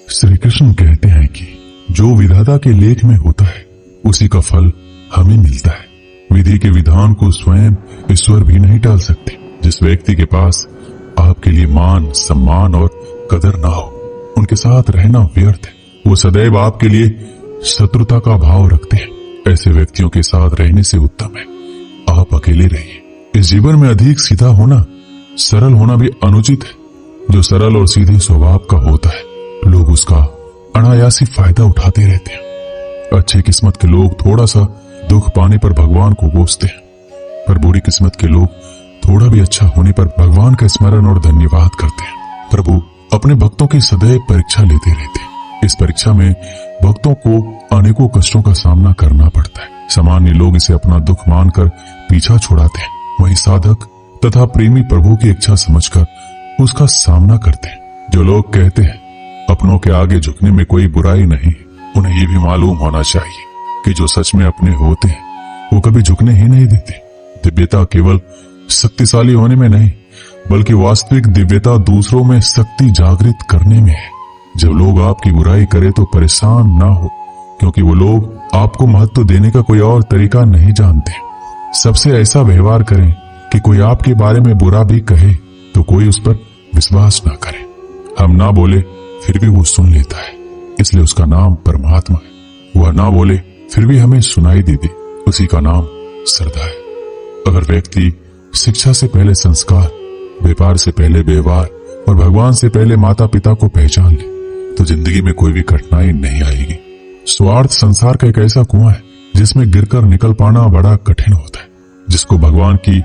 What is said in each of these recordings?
श्री कृष्ण कहते हैं कि जो विधाता के लेख में होता है उसी का फल हमें मिलता है। विधि के विधान को स्वयं ईश्वर भी नहीं टाल सकते। जिस व्यक्ति के पास आपके लिए मान, सम्मान और कदर ना हो, उनके साथ रहना व्यर्थ है। वो सदैव आपके लिए शत्रुता का भाव रखते हैं। ऐसे व्यक्तियों के साथ रहने से उत्तम है आप अकेले रहिए। इस जीवन में अधिक सीधा होना, सरल होना भी अनुचित है। जो सरल और सीधे स्वभाव का होता है, लोग उसका अनायासी फायदा उठाते रहते हैं। अच्छी किस्मत के लोग थोड़ा सा दुख पाने पर भगवान को कोसते हैं, पर बुरी किस्मत के लोग थोड़ा भी अच्छा होने पर भगवान का स्मरण और धन्यवाद करते हैं। प्रभु अपने भक्तों की सदैव परीक्षा लेते रहते हैं। इस परीक्षा में भक्तों को अनेकों कष्टों का सामना करना पड़ता है। सामान्य लोग इसे अपना दुख मानकर पीछा छुड़ाते हैं, वहीं साधक तथा प्रेमी प्रभु की इच्छा समझकर उसका सामना करते हैं। जो लोग कहते हैं अपनों के आगे झुकने में कोई बुराई नहीं, उन्हें ये भी मालूम होना चाहिए कि जो सच में अपने होते हैं वो कभी झुकने ही नहीं देते। दिव्यता केवल शक्तिशाली होने में नहीं, बल्कि वास्तविक दिव्यता दूसरों में शक्ति जागृत करने में है। जब लोग आपकी बुराई करें तो परेशान ना हो, क्योंकि वो लोग आपको महत्व देने का कोई और तरीका नहीं जानते। सबसे ऐसा व्यवहार करें कि कोई आपके बारे में बुरा भी कहे तो कोई उस पर विश्वास ना करे। हम ना बोले फिर भी वो सुन लेता है, इसलिए उसका नाम परमात्मा है। वह ना बोले फिर भी हमें सुनाई दे दे, उसी का नाम श्रद्धा है। अगर व्यक्ति शिक्षा से पहले संस्कार, व्यापार से पहले व्यवहार और भगवान से पहले माता पिता को पहचान ले तो जिंदगी में कोई भी कठिनाई नहीं आएगी। स्वार्थ संसार का एक ऐसा कुआं है जिसमें गिरकर निकल पाना बड़ा कठिन होता है। जिसको भगवान की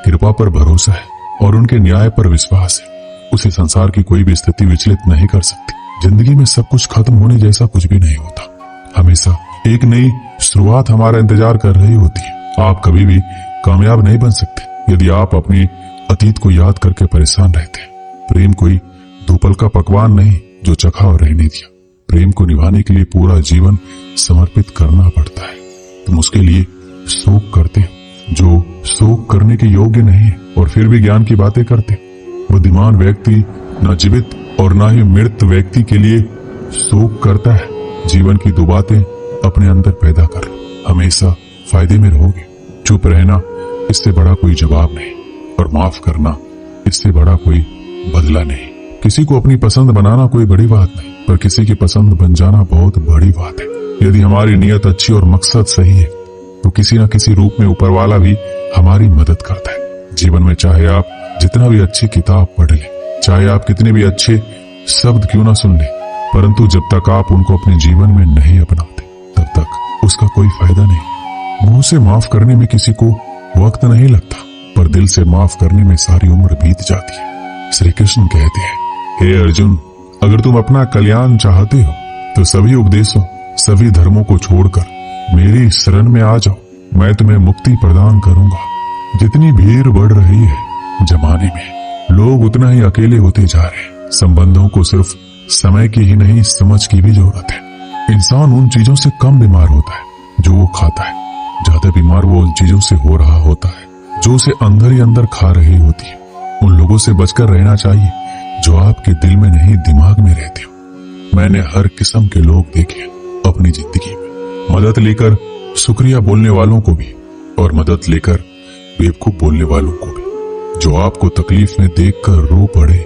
कृपा पर भरोसा है और उनके न्याय पर विश्वास है, उसे संसार की कोई भी स्थिति विचलित नहीं कर सकती। जिंदगी में सब कुछ खत्म होने जैसा कुछ भी नहीं होता। हमेशा एक नई शुरुआत हमारा इंतजार कर रही होती है। आप कभी भी कामयाब नहीं बन सकते यदि आप अपने अतीत को याद करके परेशान रहते हैं। प्रेम कोई दो पल का पकवान नहीं जो चखा और रहने दिया। प्रेम को निभाने के लिए पूरा जीवन समर्पित करना पड़ता है। तुम उसके लिए शोक करते हो जो शोक करने के योग्य नहीं है और फिर भी ज्ञान की बातें करते। बुद्धिमान व्यक्ति न जीवित और न ही मृत व्यक्ति के लिए शोक करता है। जीवन की दो बातें अपने अंदर पैदा कर लो, हमेशा फायदे में रहोगे। चुप रहना इससे बड़ा कोई जवाब नहीं और माफ करना इससे बड़ा कोई बदला नहीं। किसी को अपनी पसंद बनाना कोई बड़ी बात नहीं, पर किसी की पसंद बन जाना बहुत बड़ी बात है। यदि हमारी नीयत अच्छी और मकसद सही है तो किसी न किसी रूप में ऊपर वाला भी हमारी मदद करता है। जीवन में चाहे आप जितना भी अच्छी किताब पढ़ लें, चाहे आप कितने भी अच्छे शब्द क्यों ना सुन लें, परंतु जब तक आप उनको अपने जीवन में नहीं अपनाते तब तक उसका कोई फायदा नहीं। मुंह से माफ करने में किसी को वक्त नहीं लगता, पर दिल से माफ करने में सारी उम्र बीत जाती है। श्री कृष्ण कहते हैं, हे अर्जुन, अगर तुम अपना कल्याण चाहते हो तो सभी उपदेशों, सभी धर्मों को छोड़कर मेरी शरण में आ जाओ। मैं तुम्हें मुक्ति प्रदान करूंगा। जितनी भीड़ बढ़ रही है जमाने में, लोग उतना ही अकेले होते जा रहे हैं। संबंधों को सिर्फ समय की ही नहीं, समझ की भी जरूरत है। इंसान उन चीजों से कम बीमार होता है जो वो खाता है, ज्यादा बीमार वो उन चीजों से हो रहा होता है जो उसे अंदर ही अंदर खा रही होती है। उन लोगों से बचकर रहना चाहिए जो आपके दिल में नहीं, दिमाग में रहते हो। मैंने हर किस्म के लोग देखे अपनी जिंदगी में। मदद लेकर शुक्रिया बोलने वालों को भी और मदद लेकर बेवकूफ बोलने वालों को भी। जो आपको तकलीफ में देखकर रो पड़े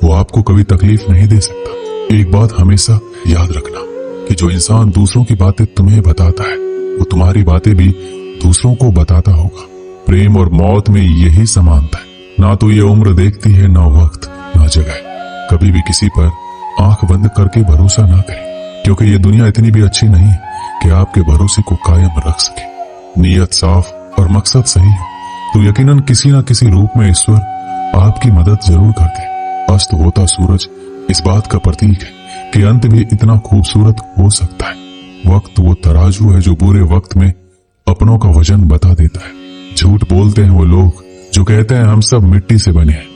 वो आपको कभी तकलीफ नहीं दे सकता। एक बात हमेशा याद रखना कि जो इंसान दूसरों की बातें तुम्हें बताता है वो तुम्हारी बातें भी दूसरों को बताता होगा। प्रेम और मौत में यही समानता है। ना तो ये उम्र देखती है, ना वक्त, ना जगह। कभी भी किसी पर आंख बंद करके भरोसा ना करें, क्योंकि ये दुनिया इतनी भी अच्छी नहीं कि आपके भरोसे को कायम रख सके। नीयत साफ और मकसद सही हो तो यकीनन किसी न किसी रूप में ईश्वर आपकी मदद जरूर करते हैं। अस्त होता सूरज इस बात का प्रतीक है कि अंत भी इतना खूबसूरत हो सकता है। वक्त वो तराजू है जो बुरे वक्त में अपनों का वजन बता देता है। झूठ बोलते हैं वो लोग जो कहते हैं हम सब मिट्टी से बने हैं।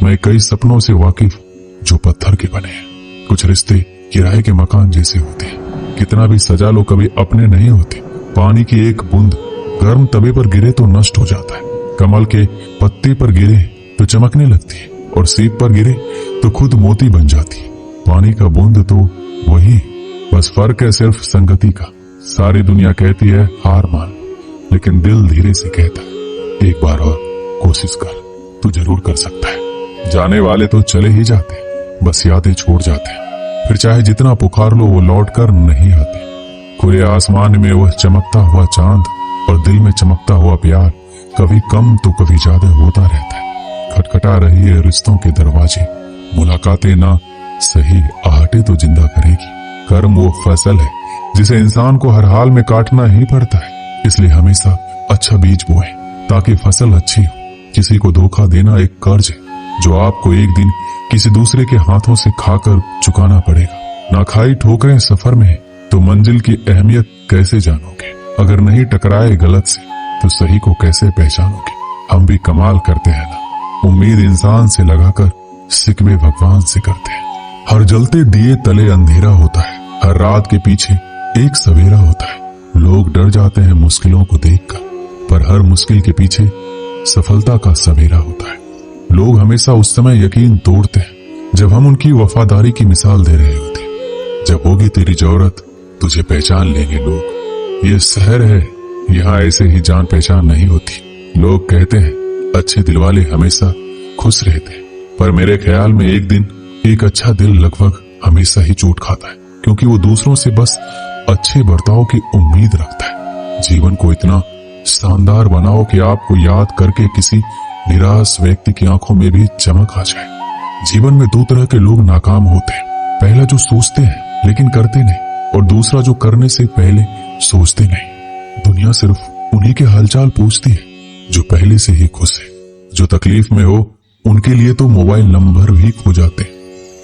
मैं कई सपनों से वाकिफ जो पत्थर के बने हैं। कुछ रिश्ते किराए के मकान जैसे होते हैं, कितना भी सजा लो कभी अपने नहीं होते। पानी की एक बूंद गर्म तवे पर गिरे तो नष्ट हो जाता है, कमल के पत्ते पर गिरे तो चमकने लगती है और सीप पर गिरे तो खुद मोती बन जाती है। पानी का बूंद तो वही, बस फर्क है सिर्फ संगति का। सारी दुनिया कहती है हार मान, लेकिन दिल धीरे से कहता है एक बार और कोशिश कर, तू जरूर कर सकता है। जाने वाले तो चले ही जाते, बस यादें छोड़ जाते हैं। फिर चाहे जितना पुकार लो वो लौट कर नहीं आते। खुले आसमान में वह चमकता हुआ चांद और दिल में चमकता हुआ प्यार कभी कम तो कभी ज्यादा होता रहता है। खटखटा रही है रिश्तों के दरवाजे, मुलाकातें ना सही आहटे तो जिंदा करेगी। कर्म वो फसल है जिसे इंसान को हर हाल में काटना ही पड़ता है, इसलिए हमेशा अच्छा बीज बोएं ताकि फसल अच्छी हो। किसी को धोखा देना एक कर्ज है जो आपको एक दिन किसी दूसरे के हाथों से खाकर चुकाना पड़ेगा। ना खाई ठोकरें सफर में तो मंजिल की अहमियत कैसे जानोगे? अगर नहीं टकराए गलत से तो सही को कैसे पहचानोगे? हम भी कमाल करते हैं ना, उम्मीद इंसान से लगाकर सिकवे भगवान से करते हैं। हर जलते दिए तले अंधेरा होता है, हर रात के पीछे एक सवेरा होता है। लोग डर जाते हैं मुश्किलों को देखकर, पर हर मुश्किल के पीछे सफलता का सवेरा होता है। लोग हमेशा उस समय यकीन तोड़ते हैं जब हम उनकी वफादारी की मिसाल दे रहे होते हैं। जब होगी तेरी जरूरत तुझे पहचान लेंगे लोग। ये शहर है, यहाँ ऐसे ही जान पहचान नहीं होती। लोग कहते हैं अच्छे दिल वाले हमेशा खुश रहते हैं, पर मेरे ख्याल में एक दिन एक अच्छा दिल लगभग हमेशा ही चोट खाता है, क्योंकि वो दूसरों से बस अच्छे बर्ताव की उम्मीद रखता है। जीवन को इतना शानदार बनाओ कि आपको याद करके किसी निराश व्यक्ति की आंखों में भी चमक आ जाए। जीवन में दो तरह के लोग नाकाम होते हैं, पहला जो सोचते हैं लेकिन करते नहीं, और दूसरा जो करने से पहले सोचते नहीं। दुनिया सिर्फ उन्हीं के हालचाल पूछती है जो पहले से ही खुश है। जो तकलीफ में हो उनके लिए तो मोबाइल नंबर भी खो जाते हैं।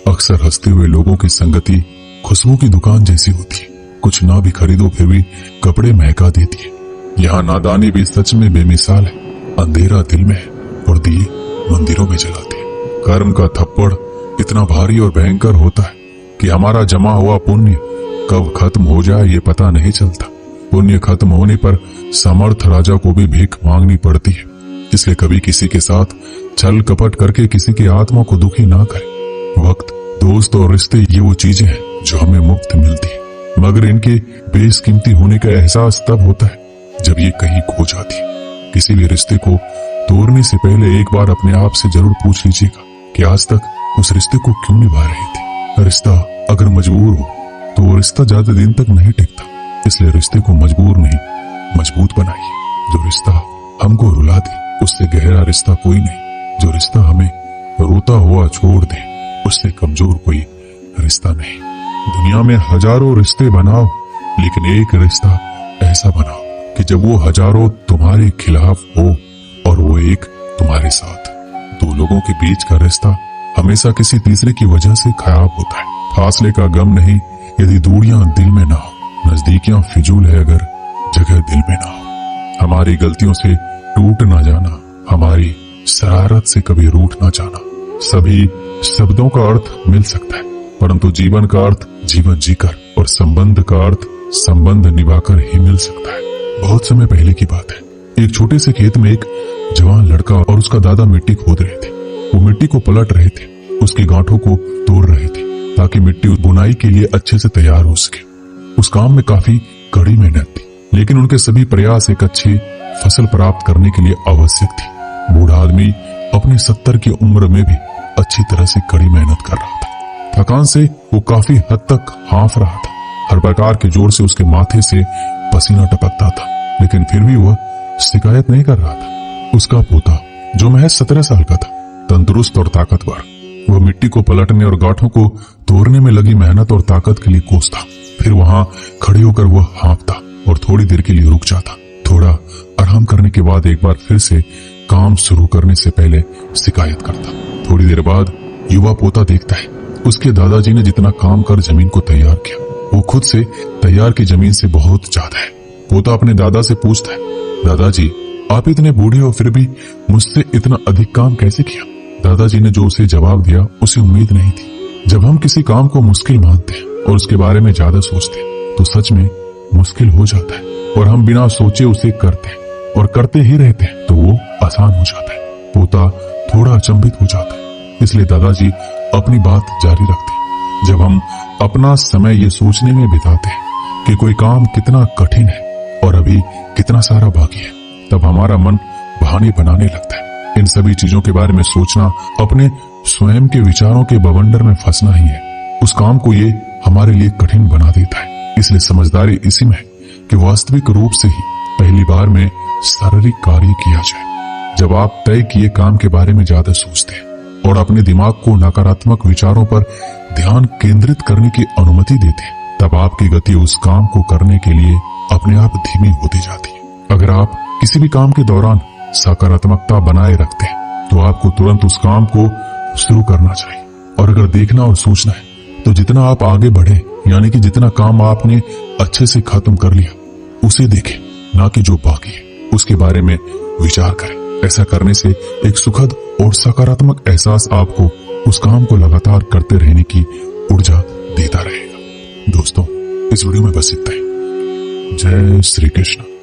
अक्सर हंसते हुए लोगों की संगति खुशबू की दुकान जैसी होती है, कुछ ना भी खरीदो फिर भी कपड़े महका देती है। यहाँ नादानी भी सच में बेमिसाल है, अंधेरा दिल में है और दिए मंदिरों में जलाते हैं। कर्म का थप्पड़ इतना भारी और भयंकर होता है कि हमारा जमा हुआ पुण्य कब खत्म हो जाए ये पता नहीं चलता। पुण्य खत्म होने पर समर्थ राजा को भी भीख मांगनी पड़ती है, इसलिए कभी किसी के साथ छल कपट करके किसी की आत्मा को दुखी ना करें। वक्त, दोस्त और रिश्ते ये वो चीजें हैं जो हमें मुफ्त मिलती है, मगर इनके बेशकीमती होने का एहसास तब होता है जब ये कहीं खो जाती है। किसी भी रिश्ते को तोड़ने से पहले एक बार अपने आप से जरूर पूछ लीजिएगा कि आज तक उस रिश्ते को क्यों निभा रहे थे। रिश्ता अगर मजबूर हो तो वो रिश्ता ज्यादा दिन तक नहीं टिकता, इसलिए रिश्ते को मजबूर नहीं मजबूत बनाइए। जो रिश्ता हमको रुला दे उससे गहरा रिश्ता कोई नहीं। जो रिश्ता हमें रोता हुआ छोड़ दे उससे कमजोर कोई रिश्ता नहीं। दुनिया में हजारों रिश्ते बनाओ, लेकिन एक रिश्ता ऐसा बनाओ कि जब वो हजारों तुम्हारे खिलाफ हो और वो एक तुम्हारे साथ। दो लोगों के बीच का रिश्ता हमेशा किसी तीसरे की वजह से खराब होता है। फासले का गम नहीं यदि दूरियां दिल में ना हो, नजदीकियां फिजूल है अगर जगह दिल में ना हो। हमारी गलतियों से टूट ना जाना, हमारी शरारत से कभी रूठ ना जाना। सभी शब्दों का अर्थ मिल सकता है, परंतु जीवन का अर्थ जीवन जीकर और संबंध का अर्थ संबंध निभाकर ही मिल सकता है। बहुत समय पहले की बात है, एक छोटे से खेत में एक जवान लड़का और उसका दादा मिट्टी खोद रहे थे। वो मिट्टी को पलट रहे थे, उसकी गांठों को तोड़ रहे थे ताकि मिट्टी बुनाई के लिए अच्छे से तैयार हो सके। उस काम में काफी कड़ी मेहनत थी, लेकिन उनके सभी प्रयास एक अच्छी फसल प्राप्त करने के लिए आवश्यक थी। बूढ़ा आदमी अपनी 70 की उम्र में भी अच्छी तरह से कड़ी मेहनत कर रहा था। थकान से वो काफी हद तक हाँफ रहा था। हर प्रकार के जोर से उसके माथे से पसीना टपकता था, लेकिन फिर भी वह शिकायत नहीं कर रहा था। उसका पोता जो महज 17 साल का था, तंदुरुस्त और ताकतवर, वह मिट्टी को पलटने और गांठों को तोड़ने में लगी मेहनत और ताकत के लिए कोसता। फिर वहां खड़े होकर वह हाँफता और थोड़ी देर के लिए रुक जाता। थोड़ा आराम करने के बाद एक बार फिर से काम शुरू करने से पहले शिकायत करता। थोड़ी देर बाद युवा पोता देखता है उसके दादाजी ने जितना काम कर जमीन को तैयार किया वो खुद से तैयार की जमीन से बहुत ज्यादा है। पोता अपने दादा से पूछता है, दादाजी आप इतने बूढ़े हो फिर भी मुझसे इतना अधिक काम कैसे किया? दादाजी ने जो उसे जवाब दिया उसे उम्मीद नहीं थी। जब हम किसी काम को मुश्किल मानते हैं और उसके बारे में ज्यादा सोचते हैं तो सच में मुश्किल हो जाता है, और हम बिना सोचे उसे करते हैं और करते ही रहते हैं तो वो आसान हो जाता है। पोता थोड़ा अचंभित हो जाता है, इसलिए दादाजी अपनी बात जारी रखते हैं। जब हम अपना समय ये सोचने में बिताते हैं कि कोई काम कितना कठिन है और अभी कितना सारा बाकी है, तब हमारा मन बहाने बनाने लगता है। इन सभी चीजों के बारे में सोचना अपने स्वयं के विचारों के बवंडर में फंसना ही है। उस काम को ये हमारे लिए कठिन बना देता है। इसलिए समझदारी इसी में है कि वास्तविक रूप से ही पहली बार में शारीरिक कार्य किया जाए। जब आप तय किए काम के बारे में ज्यादा सोचते हैं और अपने दिमाग को नकारात्मक विचारों पर ध्यान केंद्रित करने की अनुमति देते हैं, तब आपकी गति उस काम को करने के लिए अपने आप धीमी होती जाती है। अगर आप किसी भी काम के दौरान सकारात्मकता बनाए रखते हैं तो आपको तुरंत उस काम को शुरू करना चाहिए। और अगर देखना और सोचना है तो जितना आप आगे बढ़े, यानी कि जितना काम आपने अच्छे से खत्म कर लिया उसे देखें, ना कि जो बाकी है उसके बारे में विचार करें। ऐसा करने से एक सुखद और सकारात्मक एहसास आपको उस काम को लगातार करते रहने की ऊर्जा देता रहेगा। दोस्तों, इस वीडियो में बस इतना ही। जय श्री कृष्ण।